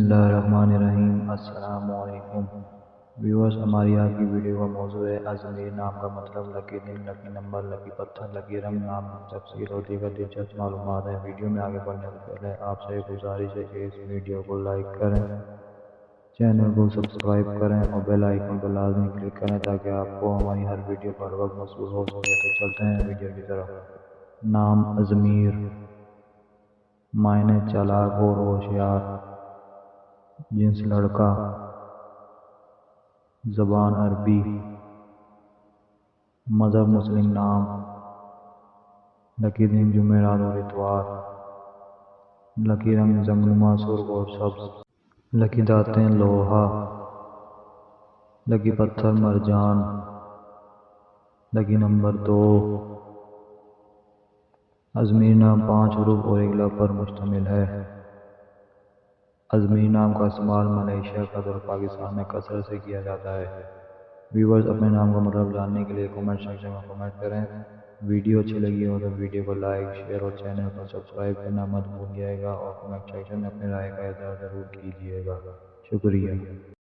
बिस्मिल्लाहिर्रहमानिर्रहीम। अस्सलाम वालेकुम व्यूअर्स, हमारी आज की वीडियो का मौजू है अजमेर नाम का मतलब, लकी दिन, लकी नंबर, लकी पत्थर, लकी रंग, नाम तफसील और दीगर दिलचस्प मालूमात हैं। वीडियो में आगे बढ़ने से पहले आपसे गुजारिश है कि इस वीडियो को लाइक करें, चैनल को सब्सक्राइब करें और बेल आइकन पर लाजमी क्लिक करें ताकि आपको हमारी हर वीडियो पर वक्त मौसूल हो सके। तो चलते हैं वीडियो की तरफ। नाम अजमीर, मायने चालाक और होशियार, जिन्स लड़का, ज़बान अरबी, मज़हब मुस्लिम, नाम लकी दिन जुमेरात और इतवार, लकी रंग जंगनुमा सुर्ख और सब्ज, लकी दातें लोहा, लकी पत्थर मरजान, लकी नंबर 2। अजमीर नाम 5 हरूफ और 1 लफ्ज़ पर मुश्तमिल है। अजमीर नाम का इस्तेमाल मलेशिया, कतर और पाकिस्तान में कसरत से किया जाता है। व्यूअर्स, अपने नाम का मतलब जानने के लिए कमेंट सेक्शन में कमेंट करें। वीडियो अच्छी लगी हो तो वीडियो को लाइक, शेयर और चैनल को सब्सक्राइब करना मत भूलिएगा और कमेंट सेक्शन में अपनी राय का इज़हार ज़रूर कीजिएगा। शुक्रिया।